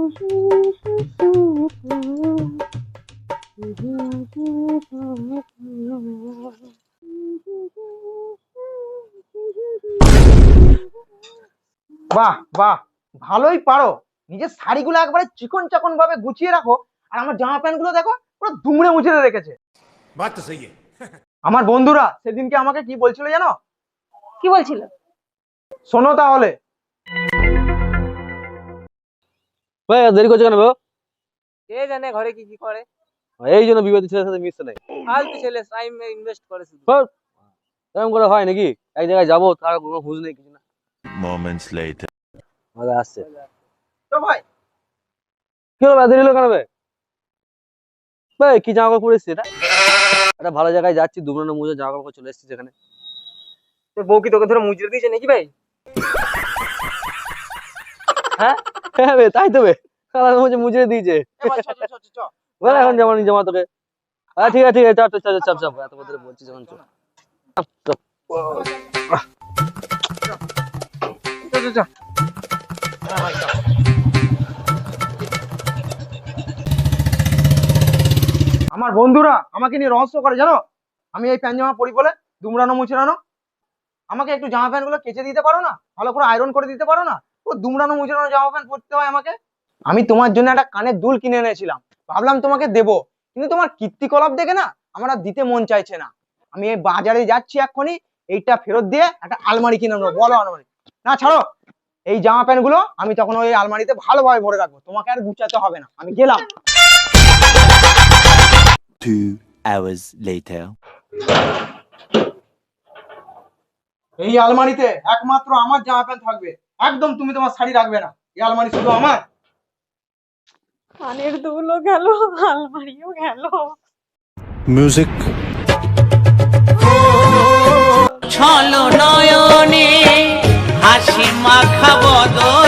বাহ বাহ, ভালোই পারো। নিজের শাড়িগুলো একবারে চিকন চাকন ভাবে গুছিয়ে রাখো, আর আমার জামা প্যান্ট গুলো দেখো পুরো দুমড়ে মুচড়ে রেখেছে। আমার বন্ধুরা সেদিনকে আমাকে কি বলছিল জানো? কি বলছিল? শোনো তাহলে। দেরি করছে কেন? কে জানে ঘরে কি কি করে। এই জন্য বিবাদী ছেলের সাথে মিশতে নেই। ফালতু ছেলে টাইম ইনভেস্ট করে শুধু। এরকম করে হয় নাকি? এক জায়গায় যাবো তার কোনো হুঁশ নেই, কিছু না। Moments later. আসছে তো ভাই কি হলো? দেরি হলো কেন? ভাই কি জামা কাপড় পরেছিস এটা? একটা ভালো জায়গায় যাচ্ছি, দুমড়ানো মুজে জামা কাপড় চলে এসেছিস এখানে। তোর বউ কি তোকে ধরে মুজরে দিয়েছে নাকি ভাই? হ্যাঁ হ্যাঁ বে, তাই তো বে, মুজরে দিয়েছে। বলে এখন জামা জামা তোকে। ঠিক আছে ঠিক আছে, চাপ চাপ চাপ চাপ, এত কথা বলছি যখন চল। আমার বন্ধুরা আমাকে নিয়ে রহস্য করে জানো, আমি এই প্যান্ট জামা পরি বলে দুমড়ানো মুচড়ানো। আমাকে একটু জামা প্যান্ট গুলো কেচে দিতে পারো না? ভালো করে আয়রন করে দিতে পারো না? পুরো দুমড়ানো মুচড়ানো জামা প্যান্ট পরতে হয় আমাকে। আমি তোমার জন্য একটা কানের দুল কিনে এনেছিলাম, ভাবলাম তোমাকে দেবো, কিন্তু তোমার কীর্তিকলাপ দেখে না আমার আর দিতে মন চাইছে না। আমি এই বাজারে যাচ্ছি এক্ষুনি, এইটা ফেরত দিয়ে একটা আলমারি কিনে নেবো। বলো আলমারি না, ছাড়ো। এই জামা প্যান্ট গুলো আমি তখন ওই আলমারিতে ভালোভাবে ভরে রাখবো, তোমাকে আর গুছাতে হবে না। আমি গেলাম। 2 hours later. এই আলমারিতে একমাত্র আমার জামা প্যান্ট থাকবে, একদম তুমি তোমার শাড়ি রাখবে না। এই আলমারি শুধু আমার। কানের দুলও গেল, আলমারিও গেল। Music. ছলো নয়নে হাসি মাখা বদন।